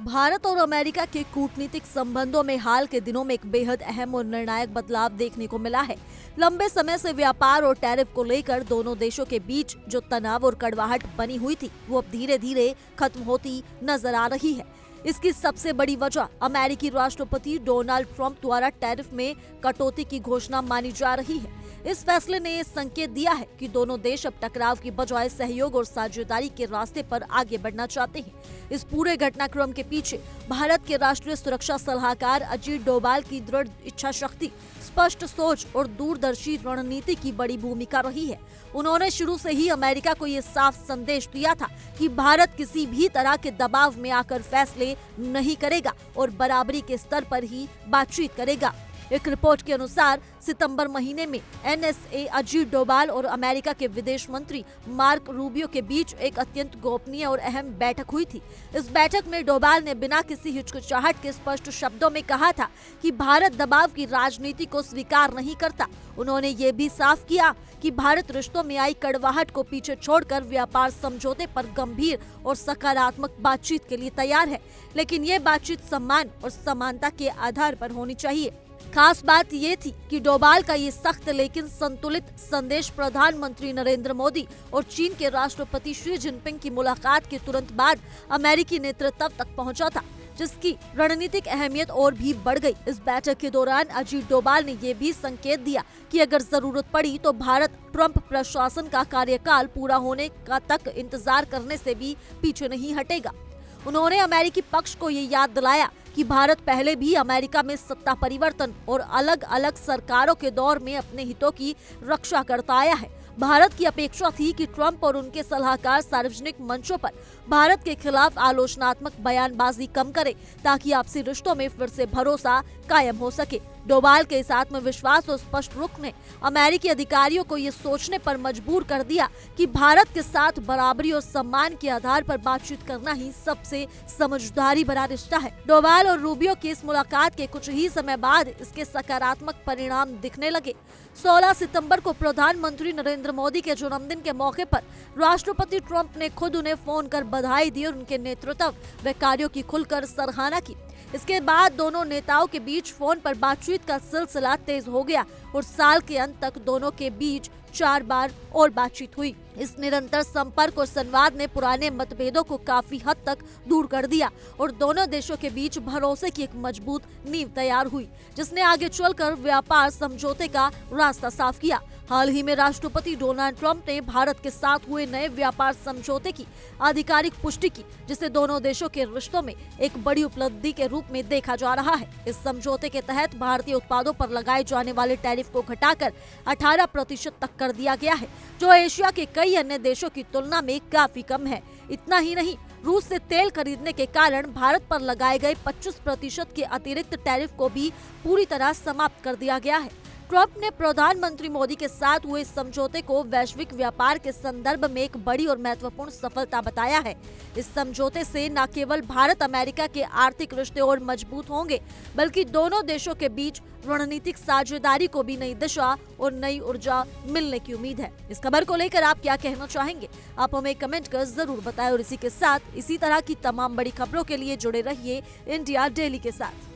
भारत और अमेरिका के कूटनीतिक संबंधों में हाल के दिनों में एक बेहद अहम और निर्णायक बदलाव देखने को मिला है। लंबे समय से व्यापार और टैरिफ को लेकर दोनों देशों के बीच जो तनाव और कड़वाहट बनी हुई थी, वो अब धीरे धीरे खत्म होती नजर आ रही है। इसकी सबसे बड़ी वजह अमेरिकी राष्ट्रपति डोनाल्ड ट्रंप द्वारा टैरिफ में कटौती की घोषणा मानी जा रही है। इस फैसले ने संकेत दिया है कि दोनों देश अब टकराव की बजाय सहयोग और साझेदारी के रास्ते पर आगे बढ़ना चाहते हैं। इस पूरे घटनाक्रम के पीछे भारत के राष्ट्रीय सुरक्षा सलाहकार अजीत डोभाल की दृढ़ इच्छा शक्ति, स्पष्ट सोच और दूरदर्शी रणनीति की बड़ी भूमिका रही है। उन्होंने शुरू से ही अमेरिका को ये साफ संदेश दिया था कि भारत किसी भी तरह के दबाव में आकर फैसले नहीं करेगा और बराबरी के स्तर पर ही बातचीत करेगा। एक रिपोर्ट के अनुसार सितंबर महीने में एनएसए अजीत डोभाल और अमेरिका के विदेश मंत्री मार्क रूबियो के बीच एक अत्यंत गोपनीय और अहम बैठक हुई थी। इस बैठक में डोभाल ने बिना किसी हिचकिचाहट के स्पष्ट शब्दों में कहा था कि भारत दबाव की राजनीति को स्वीकार नहीं करता। उन्होंने ये भी साफ किया कि भारत रिश्तों में आई कड़वाहट को पीछे छोड़कर व्यापार समझौते पर गंभीर और सकारात्मक बातचीत के लिए तैयार है, लेकिन ये बातचीत सम्मान और समानता के आधार पर होनी चाहिए। खास बात ये थी कि डोभाल का ये सख्त लेकिन संतुलित संदेश प्रधानमंत्री नरेंद्र मोदी और चीन के राष्ट्रपति शी जिनपिंग की मुलाकात के तुरंत बाद अमेरिकी नेतृत्व तक पहुंचा था, जिसकी रणनीतिक अहमियत और भी बढ़ गई। इस बैठक के दौरान अजीत डोभाल ने ये भी संकेत दिया कि अगर जरूरत पड़ी तो भारत ट्रंप प्रशासन का कार्यकाल पूरा होने का तक इंतजार करने से भी पीछे नहीं हटेगा। उन्होंने अमेरिकी पक्ष को ये याद दिलाया कि भारत पहले भी अमेरिका में सत्ता परिवर्तन और अलग अलग सरकारों के दौर में अपने हितों की रक्षा करता आया है। भारत की अपेक्षा थी कि ट्रंप और उनके सलाहकार सार्वजनिक मंचों पर भारत के खिलाफ आलोचनात्मक बयानबाजी कम करें, ताकि आपसी रिश्तों में फिर से भरोसा कायम हो सके। डोभाल के इस आत्मविश्वास और स्पष्ट रुख ने अमेरिकी अधिकारियों को ये सोचने पर मजबूर कर दिया कि भारत के साथ बराबरी और सम्मान के आधार पर बातचीत करना ही सबसे समझदारी भरा रिश्ता है। डोभाल और रूबियो की इस मुलाकात के कुछ ही समय बाद इसके सकारात्मक परिणाम दिखने लगे। 16 सितंबर को प्रधानमंत्री नरेंद्र मोदी के जन्मदिन के मौके पर राष्ट्रपति ट्रंप ने खुद उन्हें फोन कर बधाई दी और उनके नेतृत्व व कार्यों की खुलकर सराहना की। इसके बाद दोनों नेताओं के बीच फोन पर बातचीत का सिलसिला तेज हो गया और साल के अंत तक दोनों के बीच 4 बार और बातचीत हुई। इस निरंतर संपर्क और संवाद ने पुराने मतभेदों को काफी हद तक दूर कर दिया और दोनों देशों के बीच भरोसे की एक मजबूत नींव तैयार हुई, जिसने आगे चलकर व्यापार समझौते का रास्ता साफ किया। हाल ही में राष्ट्रपति डोनाल्ड ट्रंप ने भारत के साथ हुए नए व्यापार समझौते की आधिकारिक पुष्टि की, जिसे दोनों देशों के रिश्तों में एक बड़ी उपलब्धि के रूप में देखा जा रहा है। इस समझौते के तहत भारतीय उत्पादों पर लगाए जाने वाले टैरिफ को घटाकर 18% तक कर दिया गया है, जो एशिया के कई अन्य देशों की तुलना में काफी कम है। इतना ही नहीं, रूस से तेल खरीदने के कारण भारत पर लगाए गए 25% के अतिरिक्त टैरिफ को भी पूरी तरह समाप्त कर दिया गया है। ट्रंप ने प्रधानमंत्री मोदी के साथ हुए इस समझौते को वैश्विक व्यापार के संदर्भ में एक बड़ी और महत्वपूर्ण सफलता बताया है। इस समझौते से न केवल भारत अमेरिका के आर्थिक रिश्ते और मजबूत होंगे, बल्कि दोनों देशों के बीच रणनीतिक साझेदारी को भी नई दिशा और नई ऊर्जा मिलने की उम्मीद है। इस खबर को लेकर आप क्या कहना चाहेंगे? आप हमें कमेंट कर जरूर बताएं और इसी के साथ इसी तरह की तमाम बड़ी खबरों के लिए जुड़े रहिए इंडिया डेली के साथ।